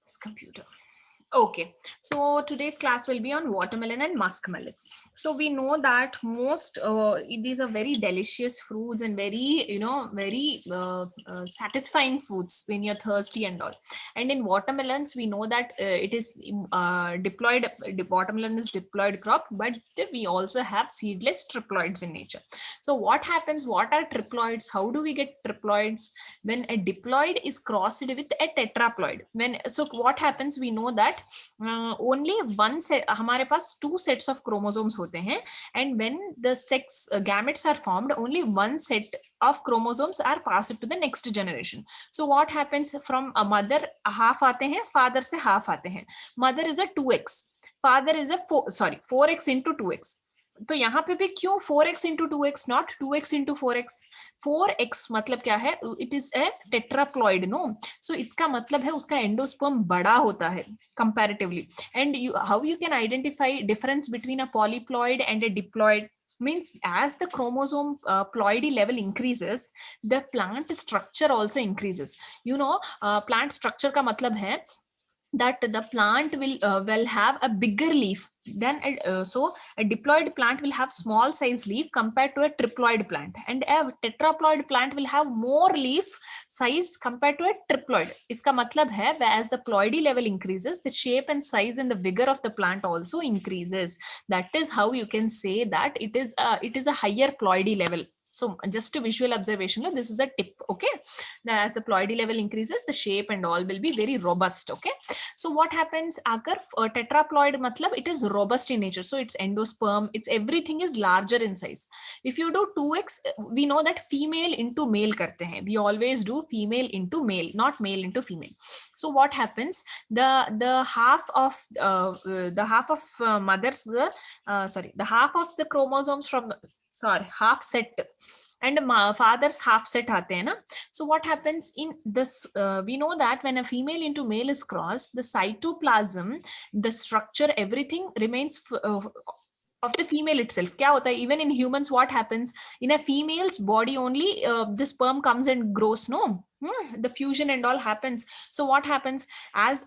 This computer. Okay, so today's class will be on watermelon and muskmelon. So we know that most these are very delicious fruits and very very satisfying foods when you're thirsty and all. And in watermelons, we know that it is diploid. Watermelon is diploid crop, but we also have seedless triploids in nature. So what happens? What are triploids? How do we get triploids? When a diploid is crossed with a tetraploid, what happens? We know that only one set, हमारे पास two sets of chromosomes होते हैं, and when the sex gametes are formed, only one set of chromosomes are passed to the next generation. So what happens? From a mother half आते हैं, father से half आते हैं. Mother is a 2x, father is a 4x into 2x. तो यहाँ पे भी क्यों 4x into 2x, not 2x into 4x? 4x मतलब क्या है? It is a tetraploid, no? So इसका मतलब है उसका एंडोस्पर्म बड़ा होता है comparatively. And how you can identify difference between a polyploid and a diploid? Means as the chromosome ploidy level increases, the plant structure also increases. Plant structure का मतलब है that the plant will have a bigger leaf than so a diploid plant will have small size leaf compared to a triploid plant, and a tetraploid plant will have more leaf size compared to a triploid. Iska matlab hai, as the ploidy level increases, the shape and size and the vigor of the plant also increases. That is how you can say that it is a higher ploidy level. So just a visual observation, this is a tip. Okay, now as the ploidy level increases, the shape and all will be very robust. Okay, so what happens? Agar tetraploid matlab it is robust in nature, so its endosperm, its everything is larger in size. If you do 2x, we know that female into male karte hain. We always do female into male, not male into female. So what happens? The half of mother's the half of the chromosomes from half set and father's half set aate hain na. So what happens in this? We know that when a female into male is crossed, the cytoplasm, the structure, everything remains of the female itself. Kya hota hai? Even in humans, what happens? In a female's body only the sperm comes and grows, no? The fusion and all happens. So what happens? As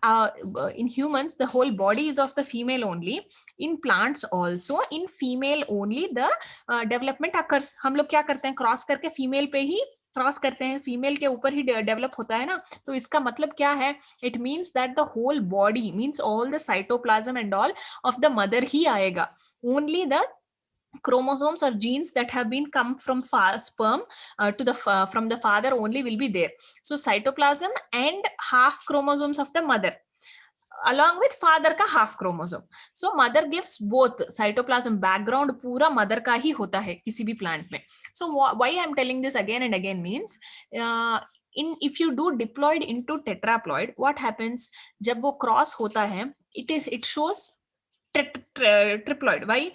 in humans, the whole body is of the female only. In plants also, in female only the development occurs. हम लोग क्या करते हैं? Cross करके female पे ही cross करते हैं, female के ऊपर ही डेवलप होता है ना. तो इसका मतलब क्या है? It means that the whole body, means all the cytoplasm and all of the mother ही आएगा. Only the chromosomes or genes that have been come from sperm to the from the father only will be there. So cytoplasm and half chromosomes of the mother along with father का half chromosome. So mother gives both. cytoplasm background पूरा mother का ही होता है किसी भी plant में. So why I'm telling this again and again means if you do diploid into tetraploid, what happens? जब वो cross होता है, it shows triploid. Y?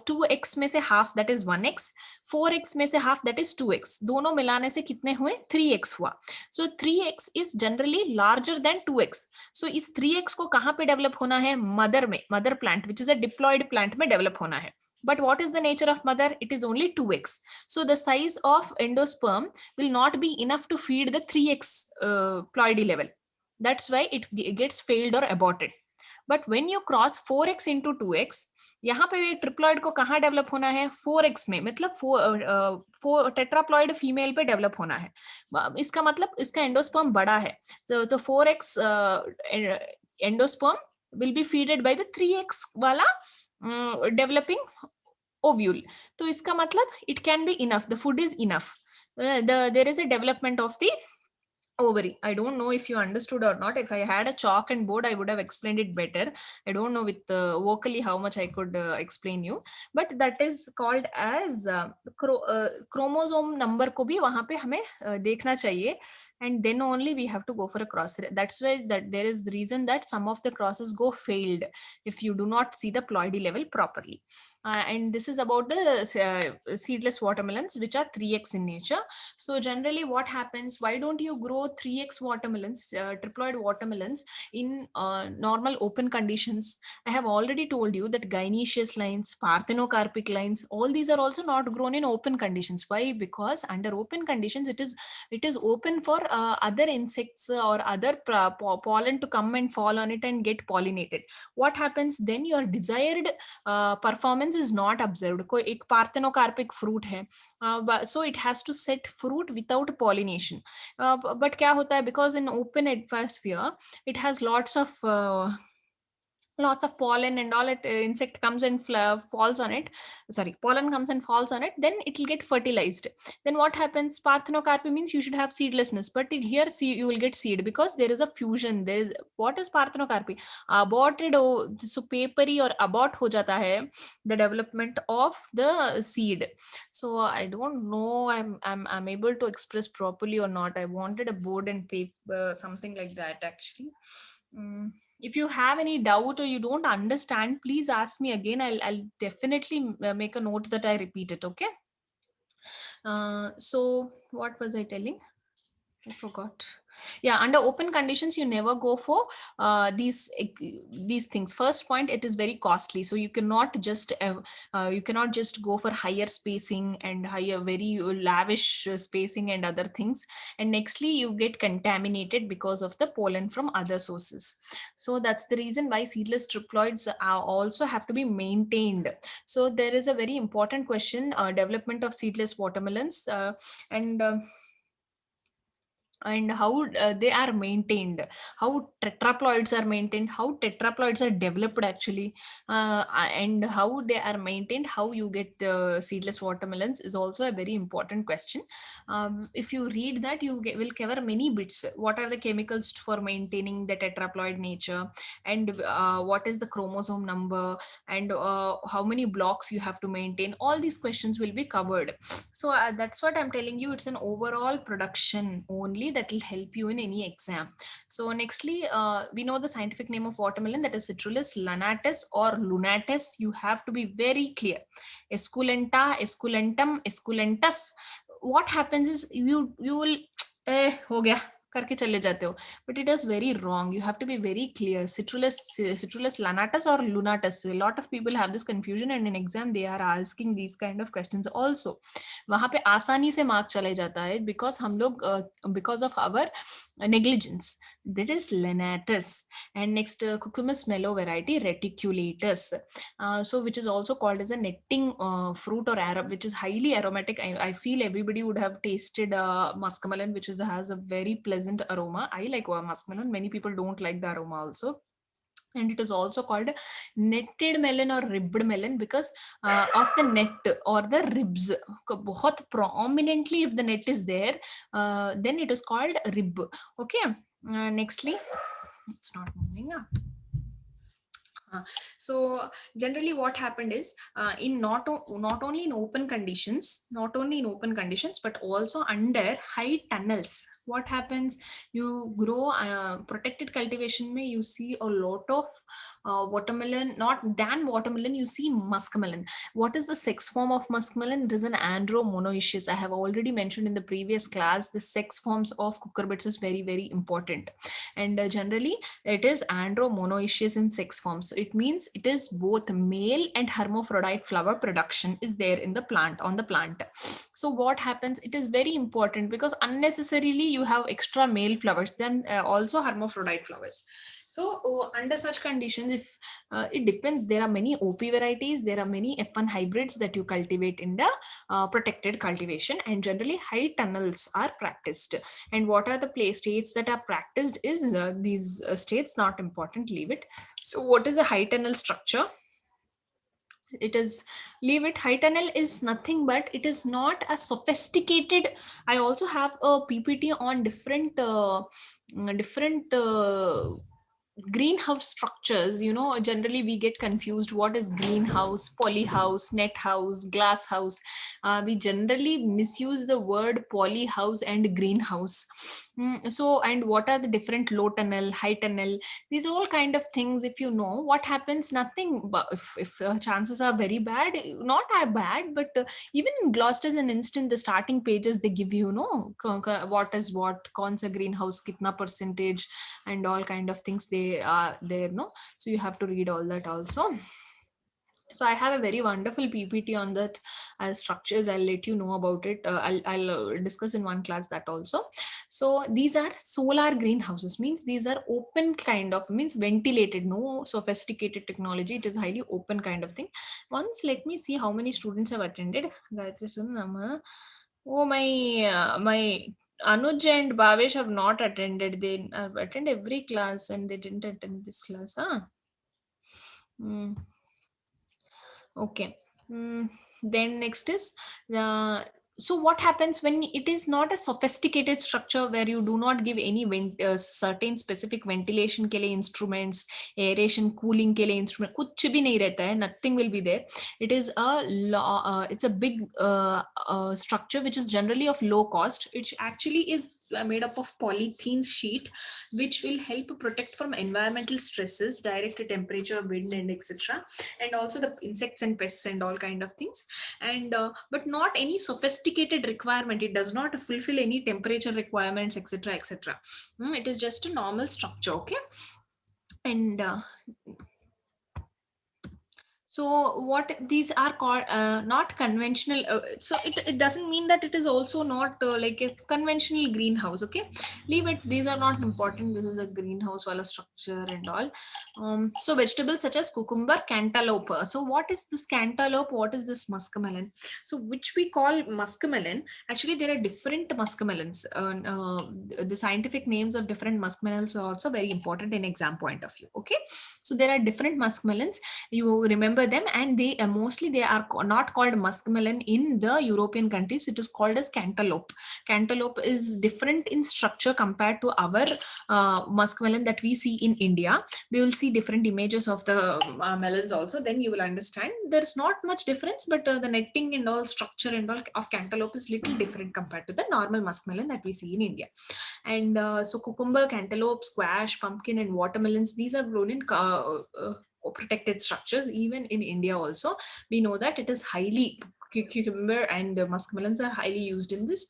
2x में से half that is 1x, 4x में से हाफ दैट इज 2x. दोनों मिलाने से कितने हुए? 3x हुआ. सो 3x is generally larger than 2x. सो इस 3x को कहां पे डेवलप होना है? मदर में, mother plant which is a diploid plant में डेवलप होना है. But what is the nature of mother? It is only 2x. So the size of endosperm will not be enough to feed the 3x ploidy level. That's why it gets failed or aborted. But when you cross 4x into 2x, यहाँ पे triploid को कहाँ develop होना है? 4x में, मतलब tetraploid female पे develop होना है. इसका मतलब इसका एंडोस्पर्म बड़ा है. तो 4x endosperm will be feeded by the 3x वाला डेवलपिंग ओव्यूल. तो इसका मतलब it can be enough, the food is enough. There is a development of the ovary. I don't know if you understood or not. If I had a chalk and board, I would have explained it better. I don't know with vocally how much I could explain you, but that is called as chromosome number को भी वहाँ पे हमें देखना चाहिए, and then only we have to go for a cross. That's why that there is the reason that some of the crosses go failed if you do not see the ploidy level properly. And this is about the seedless watermelons, which are 3x in nature. So generally what happens? Why don't you grow 3x watermelons, triploid watermelons in normal open conditions? I have already told you that gynoecious lines, parthenocarpic lines, all these are also not grown in open conditions. Why? Because under open conditions it is open for other insects or other pollen to come and fall on it and get pollinated. What happens then? Your desired performance is not observed. कोई एक parthenocarpic fruit है, so it has to set fruit without pollination. But क्या होता है, because in open atmosphere it has lots of pollen and all, it insect comes and falls on it, sorry, pollen comes and falls on it, then it will get fertilized. Then what happens? Parthenocarpy means you should have seedlessness, but here see you will get seed because there is a fusion there. What is parthenocarpy? Aborted, so papery or abort ho jata hai the development of the seed. So I don't know, I'm able to express properly or not. I wanted a board and paper, something like that actually. If you have any doubt or you don't understand, please ask me again. I'll definitely make a note that I repeat it. Okay. So what was I telling? I forgot. Yeah, under open conditions, you never go for these things. First point, it is very costly, so you cannot just go for higher spacing and higher, very lavish spacing and other things. And nextly, you get contaminated because of the pollen from other sources. So that's the reason why seedless triploids also have to be maintained. So there is a very important question: development of seedless watermelons, and how they are maintained, how tetraploids are maintained, how tetraploids are developed actually, and how they are maintained, how you get seedless watermelons is also a very important question. If you read that, you will cover many bits. What are the chemicals for maintaining the tetraploid nature, and what is the chromosome number, and how many blocks you have to maintain? All these questions will be covered. So that's what I'm telling you. It's an overall production only that will help you in any exam. So nextly, we know the scientific name of watermelon, that is Citrullus lanatus or lunatus. You have to be very clear. Esculenta, esculentum, esculentus. What happens is you will हो गया करके चले जाते हो, but it is very wrong. You have to be very clear. Citrullus lanatus or lunatus. A lot of people have this confusion, and in exam they are asking these kind of questions also. वहां पे आसानी से mark चले जाता है because हम लोग because of our negligence. That is Lenatus. And next, Cucumis mellow variety reticulatus, so which is also called as a netting fruit or which is highly aromatic. I feel everybody would have tasted muskmelon, which has a very pleasant aroma. I like muskmelon. Many people don't like the aroma also. And it is also called netted melon or ribbed melon because of the net or the ribs. बहुत prominently, if the net is there, then it is called rib. Okay. Nextly, it's not moving. So generally what happened is, in not only in open conditions, but also under high tunnels, what happens? You grow protected cultivation may you see a lot of watermelon, not than watermelon, you see muskmelon. What is the sex form of muskmelon? It is an andromonoecious. I have already mentioned in the previous class, the sex forms of cucurbits is very, very important. And generally it is andromonoecious in sex form. So it means it is both male and hermaphrodite flower production is there in the plant, on the plant. So what happens? It is very important because unnecessarily you have extra male flowers, then also hermaphrodite flowers. So under such conditions, if it depends, there are many OP varieties, there are many F1 hybrids that you cultivate in the protected cultivation, and generally high tunnels are practiced. And what are the play states that are practiced is these states, not important, leave it. So what is a high tunnel structure? It is, leave it. High tunnel is nothing but it is not a sophisticated. I also have a PPT on different greenhouse structures. Generally we get confused, what is greenhouse, polyhouse, net house, glass house. We generally misuse the word polyhouse and greenhouse. So, and what are the different low tunnel, high tunnel, these all kind of things, if you know what happens, nothing but if chances are very bad, not that bad, but even in Gloucester's an instant, the starting pages they give what is what, kaun sa greenhouse, kitna percentage, and all kind of things they are there. So you have to read all that also. So I have a very wonderful PPT on that structures. I'll let you know about it. I'll discuss in one class that also. So these are solar greenhouses, means these are open kind of, means ventilated, no sophisticated technology. It is highly open kind of thing. Once let me see how many students have attended. Gayatri Sunama. Oh, my Anuj and Bhavesh have not attended. They have attended every class and they didn't attend this class. Huh? Hmm. Okay. Then next is so what happens when it is not a sophisticated structure where you do not give any certain specific ventilation के लिए instruments, aeration, cooling के लिए instrument, कुछ भी नहीं रहता है, nothing will be there. It is it's a big structure which is generally of low cost. It actually is made up of polythene sheet, which will help protect from environmental stresses, direct temperature, wind, and etc., and also the insects and pests and all kind of things. And but not any sophisticated requirement. It does not fulfill any temperature requirements, etc., etc. It is just a normal structure. Okay. And so what these are called, not conventional, so it doesn't mean that it is also not like a conventional greenhouse. Okay, leave it, these are not important. This is a greenhouse wala structure and all. So vegetables such as cucumber, cantaloupe. So what is this cantaloupe, what is this muskmelon? So which we call muskmelon, actually there are different muskmelons. The scientific names of different muskmelons are also very important in exam point of view. Okay, so there are different muskmelons, you remember them, and they mostly they are not called muskmelon in the European countries. It is called as cantaloupe. Cantaloupe is different in structure compared to our muskmelon that we see in India. We will see different images of the melons also, then you will understand there's not much difference, but the netting and all structure and all of cantaloupe is little different compared to the normal muskmelon that we see in India. And so cucumber, cantaloupe, squash, pumpkin, and watermelons, these are grown in protected structures. Even in India also, we know that it is highly, cucumber and muskmelons are highly used in this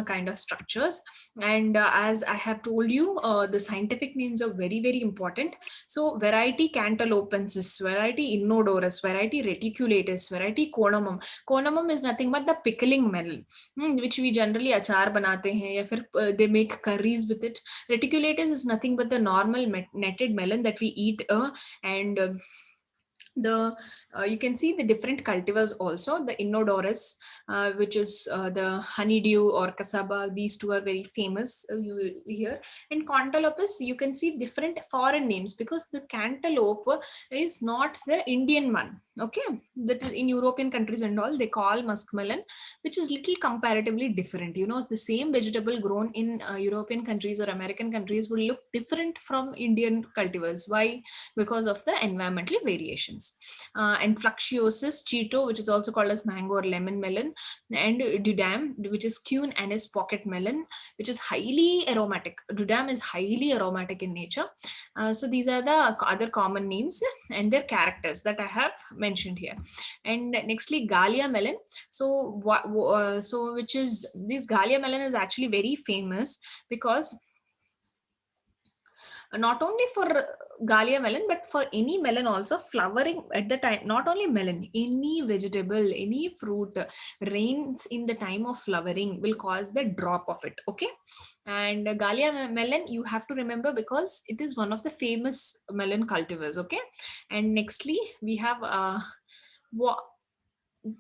kind of structures. And as I have told you, the scientific names are very, very important. So variety cantalopensis, variety inodorus, variety reticulatus, variety conamum. Conamum is nothing but the pickling melon, which we generally achar banate hain, ya fir they make curries with it. Reticulatus is nothing but the normal netted melon that we eat, and the you can see the different cultivars also. The inodorus, which is the honeydew or cassava, these two are very famous here. And cantalopus, you can see different foreign names, because the cantaloupe is not the Indian one. Okay, that is in European countries and all they call muskmelon, which is little comparatively different. You know, the same vegetable grown in European countries or American countries will look different from Indian cultivars. Why? Because of the environmental variations. And Fluxiosis, Cheeto, which is also called as mango or lemon melon, and Dudam, which is Queen Anise pocket melon, which is highly aromatic. Dudam is highly aromatic in nature. So these are the other common names and their characters that I have mentioned here. And nextly, Galia melon. So so which is this Galia melon is actually very famous because not only for Galia melon, but for any melon also flowering at the time. Not only melon, any vegetable, any fruit rains in the time of flowering will cause the drop of it. Okay, and Galia melon you have to remember because it is one of the famous melon cultivars. Okay, and nextly we have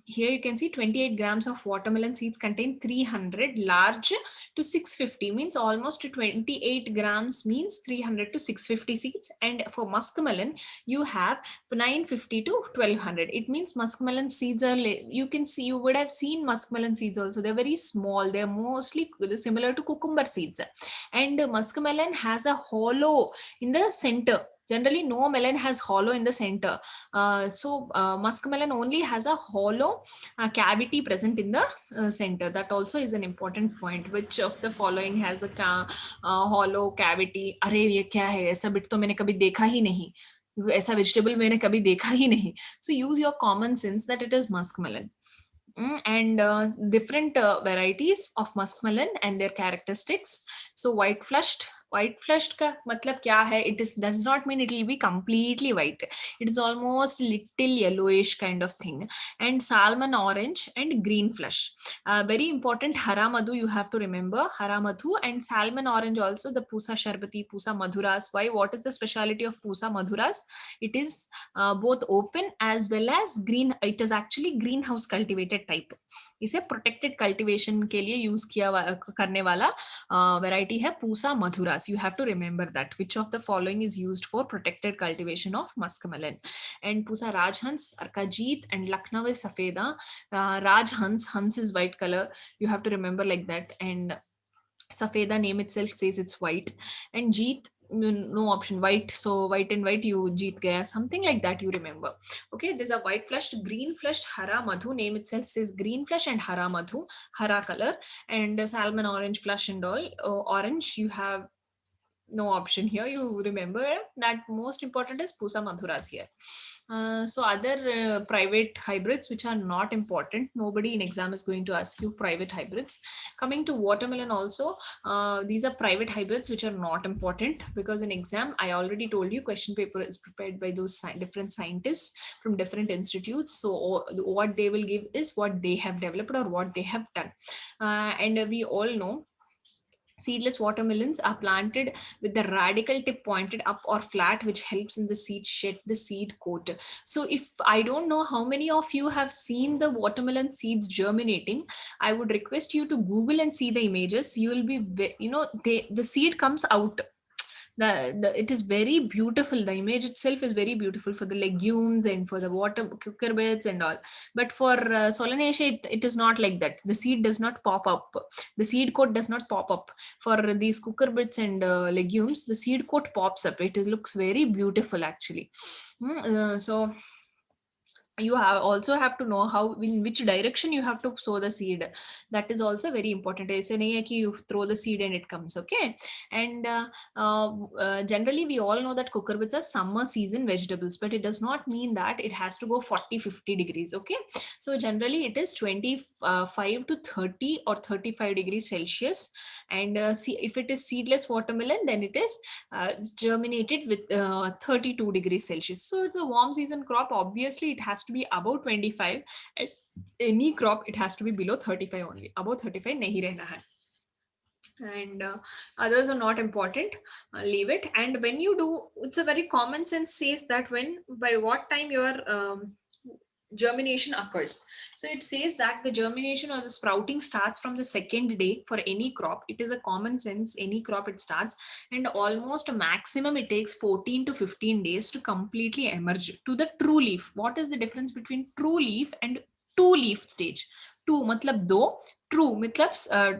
here you can see 28 grams of watermelon seeds contain 300 large to 650, means almost 28 grams means 300 to 650 seeds. And for muskmelon you have 950 to 1200. It means muskmelon seeds are, you can see, you would have seen muskmelon seeds also, they're very small, they're mostly similar to cucumber seeds. And muskmelon has a hollow in the center. Generally no melon has hollow in the center. Muskmelon only has a hollow cavity present in the center. That also is an important point. Which of the following has a hollow cavity? अरे ये क्या है, ऐसा bit तो मैंने कभी देखा ही नहीं, ऐसा vegetable मैंने कभी देखा ही नहीं. So use your common sense that it is muskmelon. And different varieties of muskmelon and their characteristics. So white flushed, White flushed का मतलब क्या है? It is does not mean it will be completely white. It is almost little yellowish kind of thing. And salmon orange and green flush. Very important, hara madhu you have to remember. Hara madhu and salmon orange also, the Pusa Sharbati, Pusa Madhuras. Why? What is the speciality of Pusa Madhuras? It is both open as well as green. It is actually greenhouse cultivated type. इसे protected cultivation के लिए use किया करने वाला variety है Pusa Madhuras. You have to remember that which of the following is used for protected cultivation of muskmelon. And Pusa Rajhans, Arkajeet and Lucknow Safeda. Rajhans, Hans is white color. You have to remember like that. And Safeda name itself says it's white. And Jeet, no option, white. So white and white, you Jeet gaya, something like that, you remember. Okay, there's a white flushed, green flushed, hara madhu. Name itself says green flush and hara madhu, hara color. And salmon orange flush and all. Orange, you have no option here. You remember that most important is Pusa Madhuras here. So other private hybrids which are not important, nobody in exam is going to ask you private hybrids. Coming to watermelon also, these are private hybrids which are not important, because in exam I already told you question paper is prepared by those different scientists from different institutes. So what they will give is what they have developed or what they have done. And we all know seedless watermelons are planted with the radical tip pointed up or flat, which helps in the seed shed the seed coat. So if I don't know how many of you have seen the watermelon seeds germinating, I would request you to Google and see the images. You will be, the seed comes out. It is very beautiful. The image itself is very beautiful for the legumes and for the water cucurbits and all. But for Solanaceae, it is not like that. The seed does not pop up. The seed coat does not pop up. For these cucurbits and legumes, the seed coat pops up. It looks very beautiful actually. So you also have to know how, in which direction you have to sow the seed. That is also very important. Aise nahi hai ki you throw the seed and it comes. Okay. And generally we all know that cucurbits are summer season vegetables, but it does not mean that it has to go 40-50 degrees. Okay. So generally it is 25 to 30 or 35 degrees Celsius. And if it is seedless watermelon, then it is germinated with 32 degrees Celsius. So it's a warm season crop. Obviously it has to be above 25. At any crop it has to be below 35 only. Above 35 nahi rehna hai. And others are not important. Leave it. And when you do, it's a very common sense says that by what time your germination occurs. So it says that the germination or the sprouting starts from the second day for any crop. It is a common sense, any crop it starts, and almost maximum it takes 14 to 15 days to completely emerge to the true leaf. What is the difference between true leaf and two leaf stage? Two matlab do, true matlab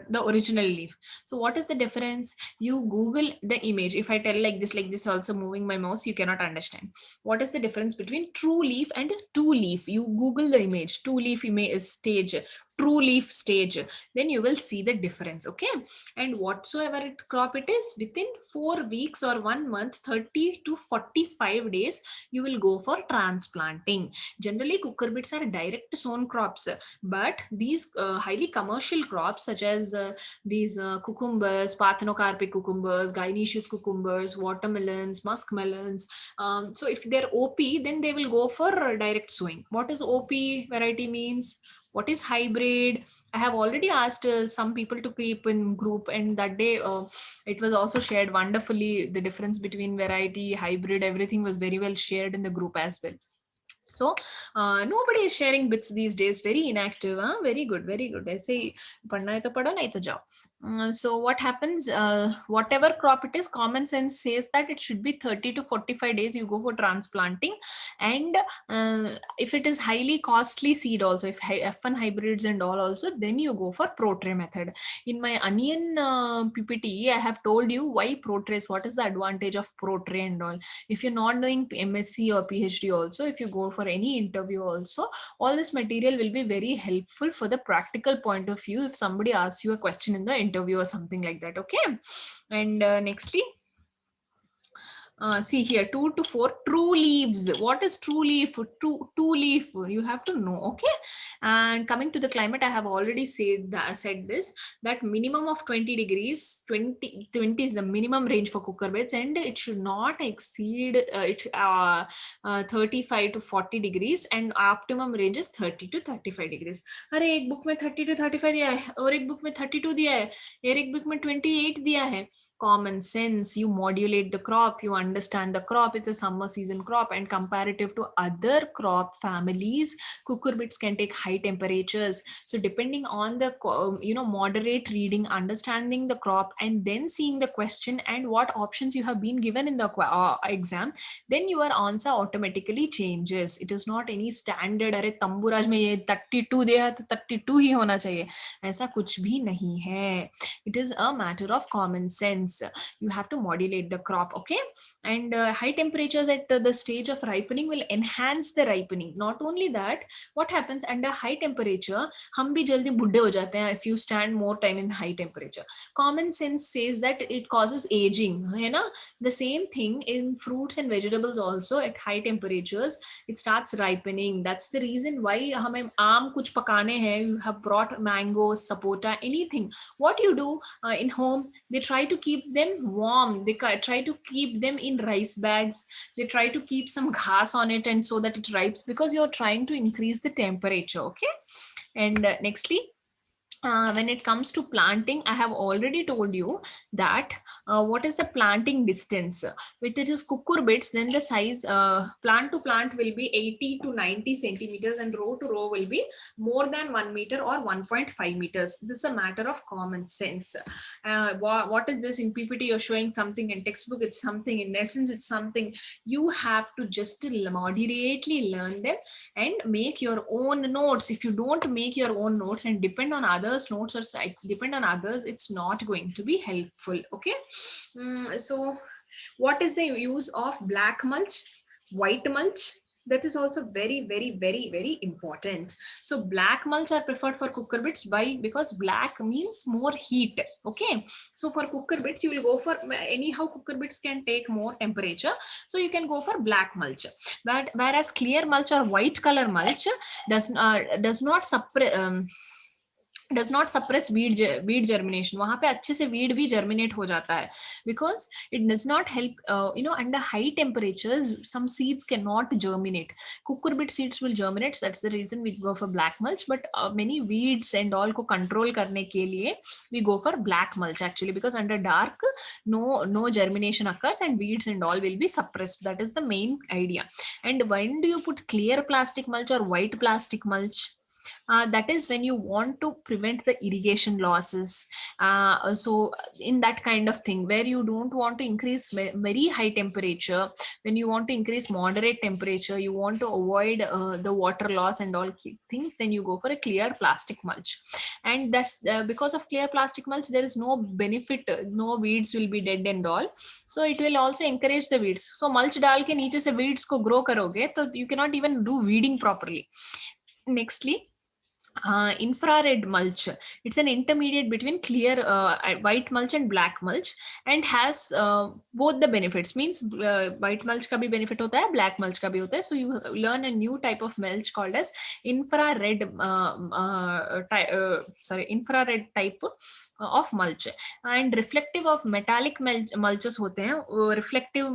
the original leaf. So what is the difference? You Google the image. If I tell like this also moving my mouse, you cannot understand. What is the difference between true leaf and two leaf? You Google the image, two leaf image stage, true leaf stage, then you will see the difference. Okay. And whatsoever crop it is, within 4 weeks or 1 month, 30 to 45 days, you will go for transplanting. Generally cucurbits are direct sown crops, but these highly commercial crops such as these cucumbers, parthenocarpic cucumbers, gynoecious cucumbers, watermelons, muskmelons, so if they're OP, then they will go for direct sowing. What is OP variety means? What is hybrid? I have already asked some people to keep in group, and that day it was also shared wonderfully. The difference between variety, hybrid, everything was very well shared in the group as well. So nobody is sharing bits these days. Very inactive. Huh? Very good, very good. I say padna hai to padho, nahi to jao. So what happens, whatever crop it is, common sense says that it should be 30 to 45 days you go for transplanting. And if it is highly costly seed also, if F1 hybrids and all also, then you go for ProTray method. In my onion PPT, I have told you why ProTrays, what is the advantage of ProTray and all. If you're not doing MSc or PhD also, if you go for any interview also, all this material will be very helpful for the practical point of view if somebody asks you a question in the interview or something like that. Okay. And nextly, See here, 2 to 4 true leaves. What is true leaf? Two leaf, you have to know. Okay. And coming to the climate, I have already said this, that minimum of 20 degrees, 20 is the minimum range for cucurbits, and it should not exceed 35 to 40 degrees, and optimum range is 30 to 35 degrees. अरे एक book में 30 to 35 दिया है, और एक book में 32 दिया है, एक बुक में 28 दिया है. Common sense, you modulate the crop, you understand the crop, it's a summer season crop, and comparative to other crop families, cucurbits can take high temperatures. So depending on the moderate reading, understanding the crop, and then seeing the question and what options you have been given in the exam, then your answer automatically changes. It is not any standard, अरे तंबूराज में ये 32 दिया है तो 32 ही होना चाहिए, ऐसा कुछ भी नहीं है. It is a matter of common sense. You have to modulate the crop. Okay. And high temperatures at the stage of ripening will enhance the ripening. Not only that, what happens under high temperature, हम भी जल्दी बुढ़े हो जाते हैं if you stand more time in high temperature. Common sense says that it causes aging, है ना? The same thing in fruits and vegetables also. At high temperatures it starts ripening. That's the reason why हमें आम कुछ पकाने हैं, you have brought mangoes, sapota, anything. What you do in home, they try to keep them warm, they try to keep them in rice bags, they try to keep some ghas on it, and so that it ripes, because you're trying to increase the temperature. Okay. And nextly, when it comes to planting, I have already told you that what is the planting distance. If it is cucurbits, then the size plant to plant will be 80 to 90 centimeters, and row to row will be more than 1 meter or 1.5 meters. This is a matter of common sense. What is this in PPT? You're showing something, in textbook it's something, in essence it's something. You have to just moderately learn them and make your own notes. If you don't make your own notes and depend on others notes, or depend on others, it's not going to be helpful. Okay. So what is the use of black mulch, white mulch? That is also very, very, very, very important. So black mulch are preferred for cucurbits. Why? Because black means more heat. Okay. So for cucurbits, you will go for, anyhow cucurbits can take more temperature, so you can go for black mulch. But whereas clear mulch or white color mulch does not suppress weed germination. वहां पे अच्छे से weed भी germinate हो जाता है, because it does not help, under high temperatures some seeds cannot germinate. Cucurbit seeds will germinate. That's the reason we go for black mulch. But many weeds and all को control करने के लिए we go for black mulch actually, because under dark no germination occurs and weeds and all will be suppressed. That is the main idea. And when do you put clear plastic mulch or white plastic mulch? That is when you want to prevent the irrigation losses. So in that kind of thing, where you don't want to increase very high temperature, when you want to increase moderate temperature, you want to avoid the water loss and all things, then you go for a clear plastic mulch. And that's because of clear plastic mulch, there is no benefit, no weeds will be dead and all. So it will also encourage the weeds. So mulch डाल के नीचे से weeds को grow करोगे, तो you cannot even do weeding properly. Nextly, infrared mulch. It's an intermediate between clear white mulch and black mulch, and has both the benefits. Means white mulch का भी benefit होता है, black mulch का भी होता है. So you learn a new type of mulch called as infrared infrared type of mulch. And reflective of metallic mulches होते हैं. Reflective,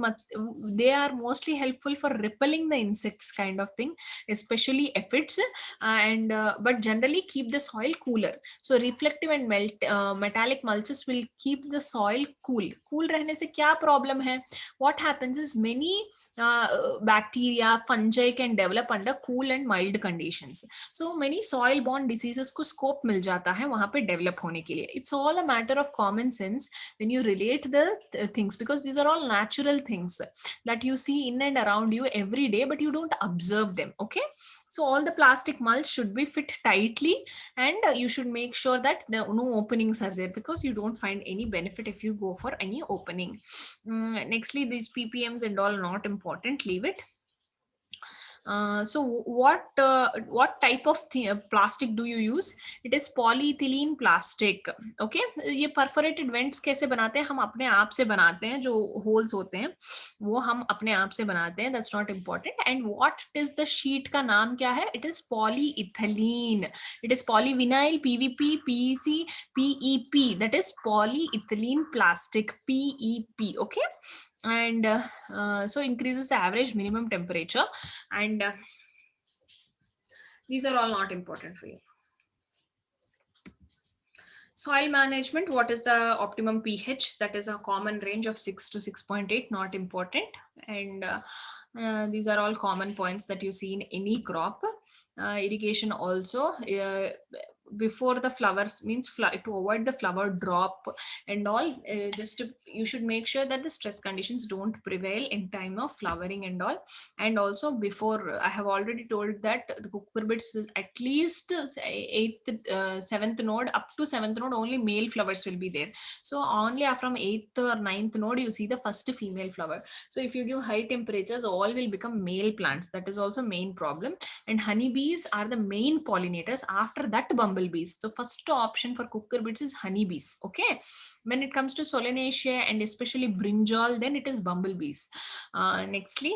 they are mostly helpful for repelling the insects kind of thing, especially aphids. And but generally keep the soil cooler. So reflective and metallic mulches will keep the soil cool. Cool रहने से क्या problem है? What happens is many bacteria, fungi can develop under cool and mild conditions. So many soil borne diseases को scope मिल जाता है वहाँ पे develop होने के लिए. It's all a matter of common sense when you relate the things, because these are all natural things that you see in and around you every day, but you don't observe them. Okay. So all the plastic mulch should be fit tightly, and you should make sure that no openings are there, because you don't find any benefit if you go for any opening. Nextly, these ppms and all not important, leave it. So what type of plastic do you use? It is polyethylene plastic. Okay, ये perforated vents कैसे बनाते हैं? हम अपने आप से बनाते हैं, जो holes होते हैं वो हम अपने आप से बनाते हैं. That's not important. And what is the sheet का नाम क्या है? It is polyethylene. It is polyvinyl PVP PEC PEP. That is polyethylene plastic PEP. Okay. And so increases the average minimum temperature, and these are all not important for you. Soil management, what is the optimum pH? That is a common range of 6 to 6.8, not important. And these are all common points that you see in any crop. Irrigation also, before the flowers, means to avoid the flower drop and all, you should make sure that the stress conditions don't prevail in time of flowering and all. And also before, I have already told that the cucurbits at least 7th node up to 7th node only male flowers will be there. So only from 8th or 9th node you see the first female flower. So if you give high temperatures, all will become male plants. That is also main problem. And honeybees are the main pollinators. After that, bumblebees. So first option for cucurbits is honeybees. Okay. When it comes to solanaceae and especially brinjal, then it is bumblebees. Nextly,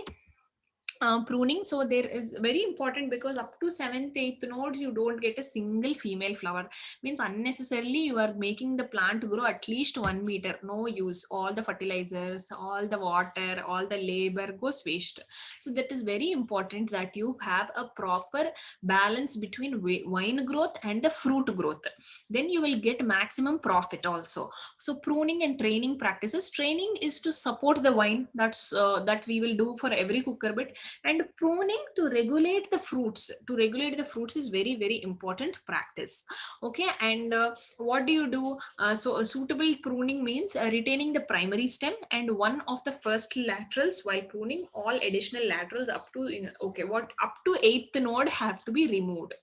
pruning. So there is very important, because up to 7th 8th nodes you don't get a single female flower, means unnecessarily you are making the plant grow at least 1 meter. No use. All the fertilizers, all the water, all the labor goes waste. So that is very important that you have a proper balance between vine growth and the fruit growth. Then you will get maximum profit also. So pruning and training practices. Training is to support the vine. That's that we will do for every cucurbit. And pruning to regulate the fruits. To regulate the fruits is very, very important practice. Okay. And what do you do? So a suitable pruning means retaining the primary stem and one of the first laterals while pruning. All additional laterals up to, okay, what up to 8th node have to be removed.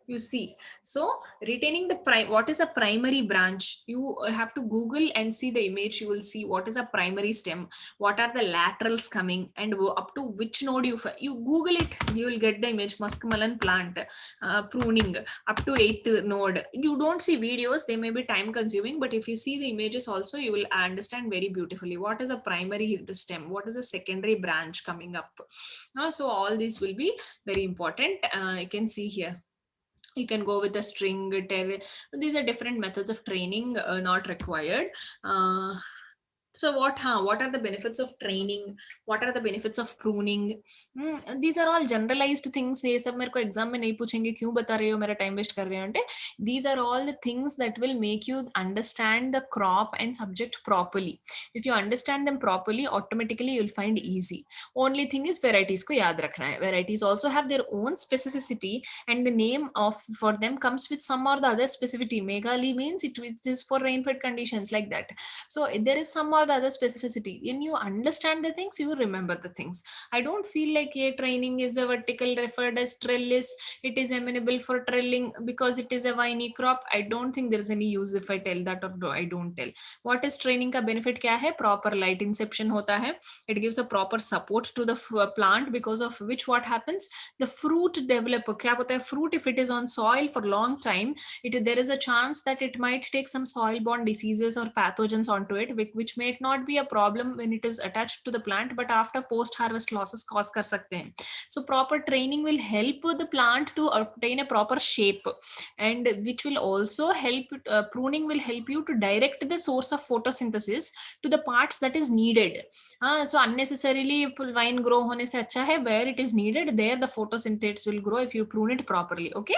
You see, so retaining the what is a primary branch? You have to Google and see the image. You will see what is a primary stem, what are the laterals coming, and up to which node you Google it. You will get the image. Muskmelon plant pruning up to 8th node. You don't see videos, they may be time consuming, but if you see the images also, you will understand very beautifully what is a primary stem, what is a secondary branch coming up. So all these will be very important. You can see here. You can go with the string. These are different methods of training, not required. So what are the benefits of training? What are the benefits of pruning? These are all generalized things. ये सब मेरे को exam में नहीं पूछेंगे क्यों बता रहे हो, मेरा टाइम वेस्ट कर रहे हो. These are all the things that will make you understand the crop and subject properly. If you understand them properly, automatically you'll find easy. Only thing is varieties को याद रखना है. Varieties also have their own specificity, and the name of for them comes with some or the other specificity. Meghali means it is for rainfed conditions, like that. So there is some or the other specificity. When you understand the things, you remember the things. I don't feel like a training is a vertical referred as trellis. It is amenable for trelling because it is a viney crop. I don't think there's any use if I tell that, or I don't tell. What is training ka benefit kya hai? Proper light inception hota hai. It gives a proper support to the plant, because of which what happens? The fruit develop. Kya hota hai? Fruit, if it is on soil for long time, there is a chance that it might take some soil borne diseases or pathogens onto it, which may not be a problem when it is attached to the plant, but after post harvest losses cause kar sakte hain. So proper training will help the plant to obtain a proper shape, and which will also help, pruning will help you to direct the source of photosynthesis to the parts that is needed. So unnecessarily vine grow hone se acha hai, where it is needed, there the photosynthesis will grow if you prune it properly. Okay.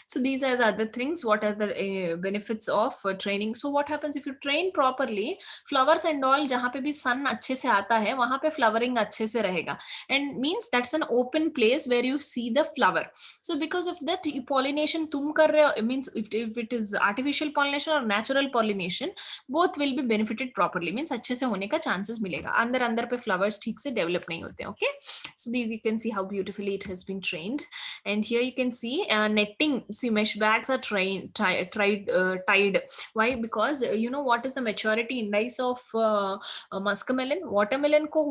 So these are the other things. What are the benefits of training? So what happens if you train properly? Flowers and all, जहाँ पे भी sun अच्छे से आता है, वहाँ पे flowering अच्छे से रहेगा. And means that's an open place where you see the flower. So because of that, pollination तुम कर रहे हो, means if it is artificial pollination or natural pollination, both will be benefited properly. Means अच्छे से होने का chances मिलेगा. अंदर पे flowers ठीक से develop नहीं होते. Okay. So these you can see how beautifully it has been trained. And here you can see netting. See, mesh bags are tied. Why? Because you know what is the maturity index of muskmelon. Watermelon ko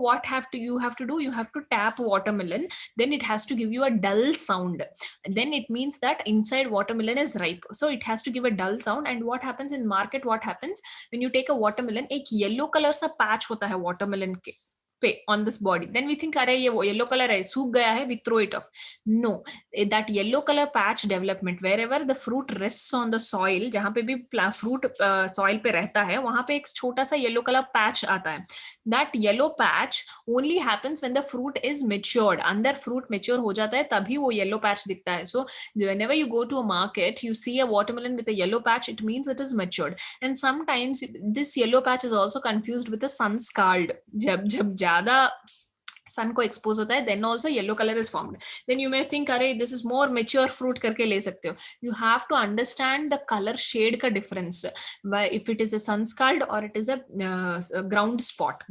you have to do, you have to tap watermelon, then it has to give you a dull sound, then it means that inside watermelon is ripe, so it has to give a dull sound. And what happens in market, what happens when you take a watermelon, एक yellow color सा patch होता है watermelon के पे on this body, then we think अरे ये yellow color है, सूख गया है, we throw it off. No, that yellow color patch development, wherever the fruit rests on the soil, जहाँ पे भी fruit soil पे रहता है, वहाँ पे एक छोटा सा yellow color patch आता है. That yellow patch only happens when the fruit is matured. अंदर fruit mature हो जाता है तभी वो yellow patch दिखता है. So whenever you go to a market, you see a watermelon with a yellow patch, it means it is matured. And sometimes this yellow patch is also confused with a sun scald. जब ज़्यादा sun को expose होता है, then also yellow color is formed. Then you may think, अरे this is more mature fruit करके ले सकते हो. You have to understand the color shade का difference. If it is a sun scald or it is a ground spot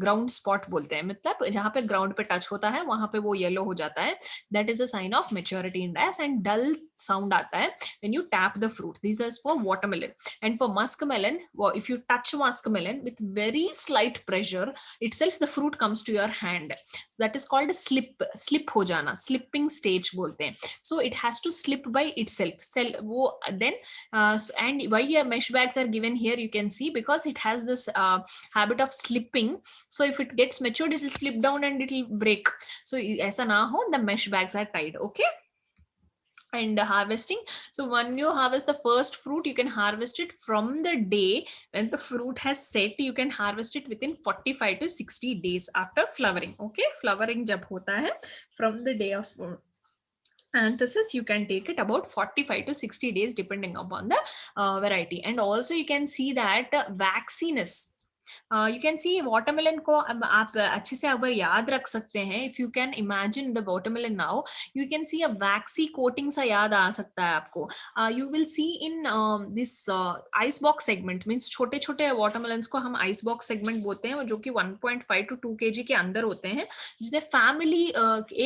बोलते हैं, मतलब जहाँ पे ground पे touch होता है वहाँ पे वो yellow हो जाता है. That is a sign of maturity index. And dull sound आता है when you tap the fruit. This is for watermelon. And for muskmelon, if you touch muskmelon with very slight pressure itself, the fruit comes to your hand. So that is called a slip हो जाना, slipping stage बोलते हैं. So it has to slip by itself. Then and why mesh bags are given here, you can see, because it has this habit of slipping. So if it gets matured, it will slip down and it will break. So ऐसा ना हो, the mesh bags are tied. Okay. And harvesting, so when you harvest the first fruit, you can harvest it from the day when the fruit has set. You can harvest it within 45 to 60 days after flowering. Okay, flowering jab hota hai, from the day of anthesis, you can take it about 45 to 60 days depending upon the variety. And also you can see that waxiness, you can see watermelon को आप अच्छे से अगर याद रख सकते हैं. If you can imagine the watermelon now, you can see a waxy coating सा याद आ सकता है आपको. You will see in this ice box segment, means छोटे छोटे watermelons को हम ice box segment बोलते हैं, जो कि 1.5 to 2 kg के अंदर होते हैं, जिसमें फैमिली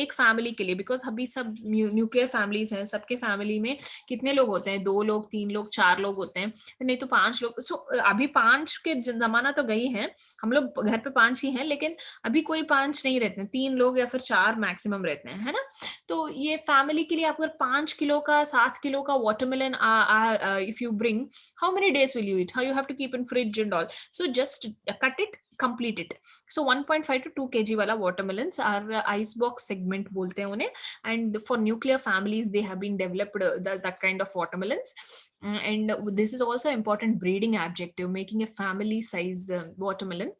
एक फैमिली के लिए, बिकॉज अभी सब न्यूक्लियर फैमिलीज हैं, सबके फैमिली में कितने लोग होते हैं, 2 लोग 3 लोग 4 लोग होते हैं, नहीं तो 5 लोग. सो अभी 5 के जमाना तो गई है, हम लोग घर पे 5 ही हैं, लेकिन अभी कोई 5 नहीं रहते हैं, 3 लोग या फिर 4 मैक्सिमम रहते हैं, है ना. तो ये फैमिली के लिए आप अगर 5 किलो का 7 किलो का watermelon if you bring, how many days will you eat, how you have to keep in fridge and all. So just cut it, complete it. So 1.5 to 2 kg wala watermelons are ice box segment bolte hain unhe. And for nuclear families, they have been developed that kind of watermelons. And this is also important breeding objective, making a family size watermelon.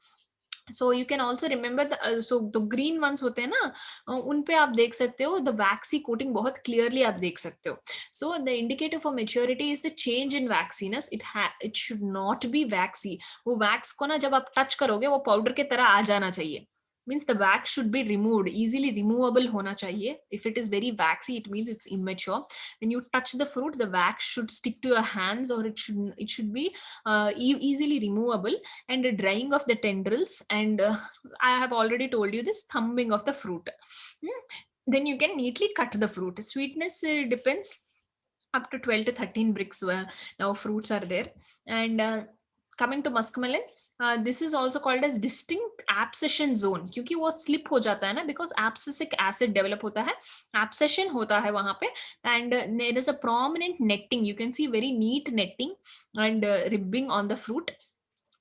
So you can also remember so the green ones होते हैं ना, उन पे आप देख सकते हो the waxy coating बहुत clearly आप देख सकते हो. So the indicator for maturity is the change in waxiness. It should not be waxy. वो wax को ना जब आप touch करोगे वो powder के तरह आ जाना चाहिए. Means the wax should be removed, easily removable होना चाहिए. If it is very waxy, it means it's immature. When you touch the fruit, the wax should stick to your hands, or it should be easily removable. And the drying of the tendrils, and I have already told you this, thumbing of the fruit. Then you can neatly cut the fruit. Sweetness depends. Up to 12 to 13 bricks now fruits are there. And coming to muskmelon, this is also called as distinct abscission zone, क्योंकि वो slip हो जाता है ना, because abscisic acid develop होता है, abscission होता है वहाँ पे. And there is a prominent netting, you can see very neat netting and ribbing on the fruit.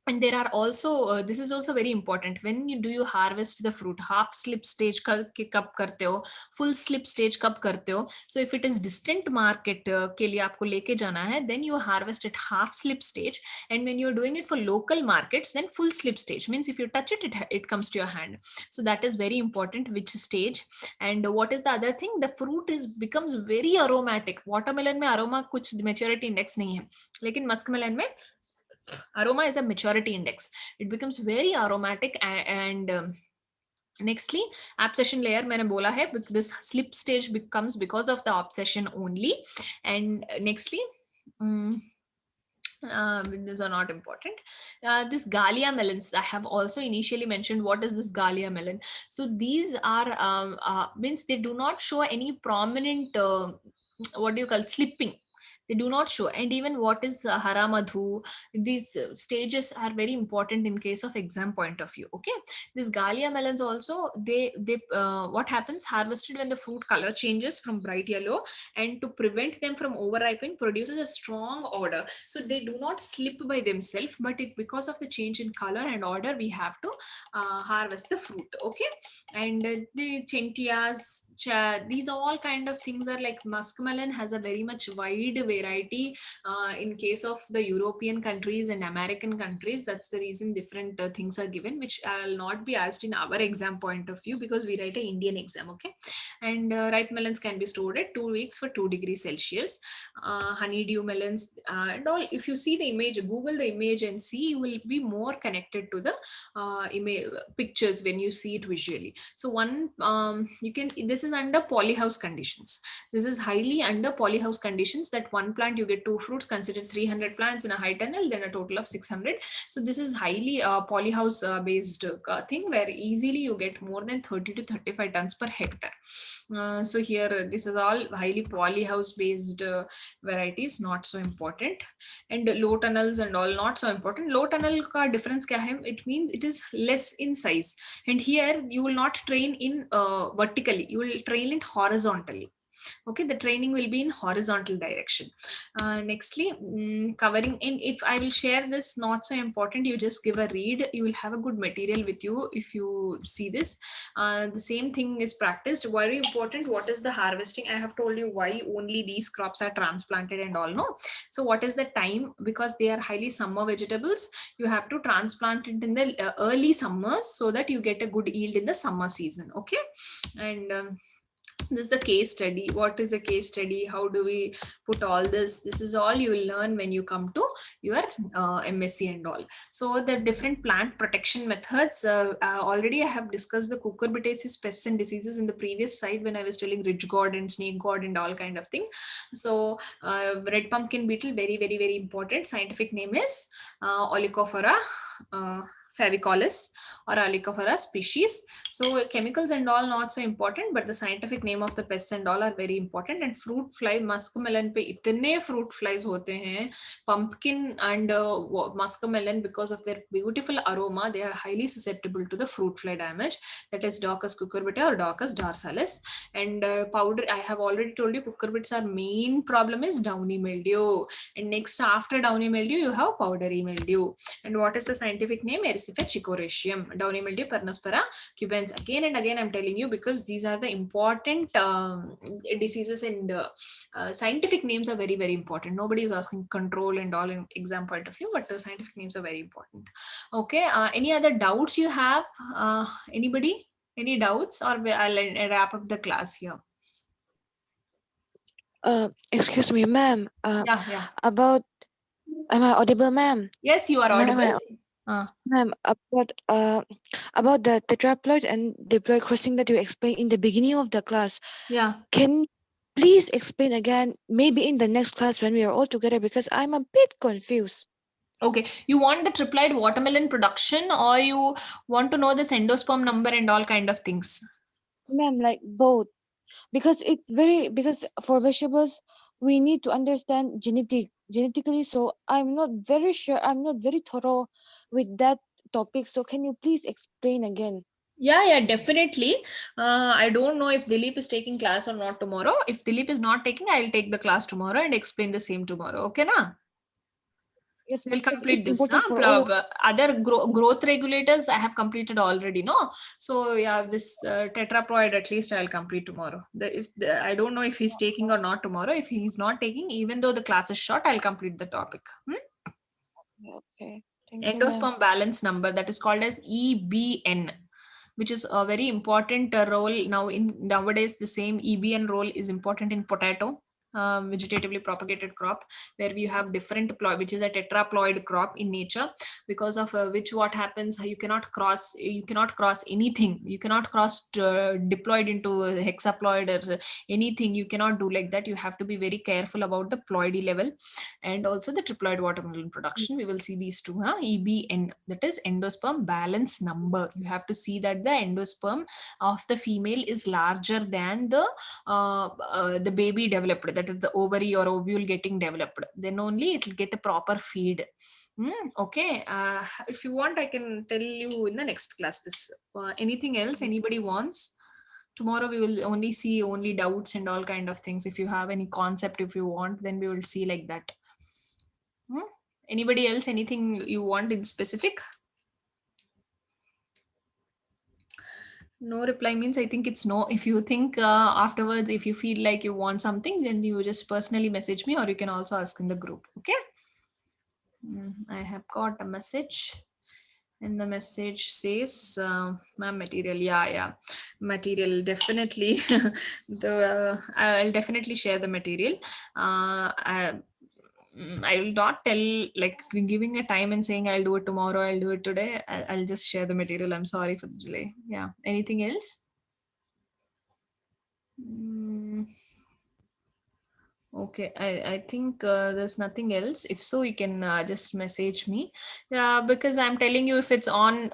And there are also this is also very important, when you harvest the fruit, half slip stage कब करते हो, full slip stage कब करते हो. So if it is distant market के लिए आपको लेके जाना है, then you harvest it half slip stage. And when you're doing it for local markets, then full slip stage, means if you touch it, it comes to your hand. So that is very important, which stage. And what is the other thing, the fruit becomes very aromatic. Watermelon में aroma कुछ maturity index नहीं है, लेकिन muskmelon में aroma is a maturity index. It becomes very aromatic. And nextly, abscission layer मैंने बोला है, this slip stage becomes because of the abscission only. And nextly, these are not important. This Gallia melons, I have also initially mentioned what is this Gallia melon. So these are means they do not show any prominent what do you call slipping. They do not show. And even what is haramadhu, these stages are very important in case of exam point of view. Okay, these galia melons also, they what happens, harvested when the fruit color changes from bright yellow, and to prevent them from over ripening produces a strong odor. So they do not slip by themselves, but it, because of the change in color and odor, we have to harvest the fruit. Okay, and the chintias, these all kind of things are like muskmelon has a very much wide variety in case of the European countries and American countries. That's the reason different things are given, which will not be asked in our exam point of view, because we write an Indian exam. Okay, and ripe melons can be stored at 2 weeks for 2 degrees Celsius. Honeydew melons and all. If you see the image, Google the image and see, you will be more connected to the image pictures when you see it visually. So one, you can, this is under polyhouse conditions. This is highly under polyhouse conditions, that one plant you get two fruits, consider 300 plants in a high tunnel, then a total of 600. So this is highly polyhouse based thing, where easily you get more than 30 to 35 tons per hectare. So here this is all highly polyhouse based varieties, not so important. And low tunnels and all, not so important. Low tunnel ka difference kya hai? It means it is less in size, and here you will not train in vertically, you will train it horizontally. Okay, the training will be in horizontal direction. Nextly, covering in, if I will share this, not so important, you just give a read, you will have a good material with you if you see this. The same thing is practiced, very important. What is the harvesting? I have told you why only these crops are transplanted and all, no? So what is the time? Because they are highly summer vegetables, you have to transplant it in the early summers, so that you get a good yield in the summer season. Okay, and this is a case study. What is a case study? How do we put all this? This is all you will learn when you come to your MSc and all. So the different plant protection methods, already I have discussed the cucurbitaceous pests and diseases in the previous slide when I was telling ridge gourd and snake gourd and all kind of thing. So red pumpkin beetle, very very very important. Scientific name is Olicophora favicollis or Olicophora species. So chemicals and all not so important, but the scientific name of the pests and all are very important. And fruit fly, muskmelon पे इतने fruit flies होते हैं, pumpkin and muskmelon, because of their beautiful aroma, they are highly susceptible to the fruit fly damage. That is Daucus cucurbita or Daucus dorsalis. And powder, I have already told you, cucurbits are main problem is downy mildew. And next after downy mildew, you have powdery mildew. And what is the scientific name? Erysipelas chicoraceum. Downy mildew, Pernospora cubens. Again and again I'm telling you, because these are the important diseases, and scientific names are very very important. Nobody is asking control and all in exam point of view, but the scientific names are very important. Okay, any other doubts you have? Anybody? Any doubts, or I'll wrap up the class here? Excuse me, ma'am. Yeah. About, am I audible, ma'am? Yes, you are audible. Ma'am, about the tetraploid and diploid crossing that you explained in the beginning of the class. Yeah. Can you please explain again, maybe in the next class when we are all together, because I'm a bit confused. Okay, you want the triploid watermelon production, or you want to know this endosperm number and all kind of things? Ma'am, like both. Because because for vegetables, we need to understand genetically. So I'm not very sure, I'm not very thorough with that topic. So can you please explain again? Yeah, definitely. I don't know if Dilip is taking class or not tomorrow. If Dilip is not taking, I'll take the class tomorrow and explain the same tomorrow. Okay, na? Yes, We'll because complete it's this. important for all. Other growth regulators I have completed already, no? So yeah, this tetraploid at least I'll complete tomorrow. I don't know if he's taking or not tomorrow. If he's not taking, even though the class is short, I'll complete the topic. Okay, thank you, ma'am. Endosperm balance number, that is called as EBN, which is a very important role now. In nowadays, the same EBN role is important in potato, vegetatively propagated crop, where we have different ploid, which is a tetraploid crop in nature, because of which what happens, you cannot cross anything, you cannot cross diploid into hexaploid or anything, you cannot do like that. You have to be very careful about the ploidy level, and also the triploid watermelon production. We will see these two, EBN, that is endosperm balance number. You have to see that the endosperm of the female is larger than the baby developed, whether the ovary or ovule getting developed. Then only it will get a proper feed. Okay. If you want, I can tell you in the next class this. Anything else anybody wants? Tomorrow we will only see only doubts and all kind of things. If you have any concept, if you want, then we will see like that. Anybody else, anything you want in specific? No reply means I think it's no. If you think afterwards, if you feel like you want something, then you just personally message me, or you can also ask in the group. Okay. I have got a message, and the message says, "Ma'am, material, yeah, material, definitely." I'll definitely share the material. I will not tell, like, giving a time and saying I'll do it tomorrow, I'll do it today. I'll just share the material. I'm sorry for the delay. Yeah. Anything else? Okay, I think there's nothing else. If so, you can just message me. Yeah, because I'm telling you, if it's on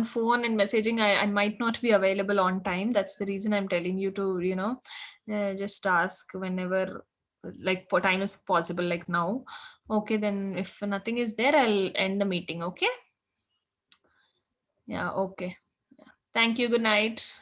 phone and messaging, I might not be available on time. That's the reason I'm telling you to, just ask whenever, like, what time is possible, like now. Okay, then if nothing is there, I'll end the meeting. Okay. Yeah. Okay. Yeah. Thank you. Good night.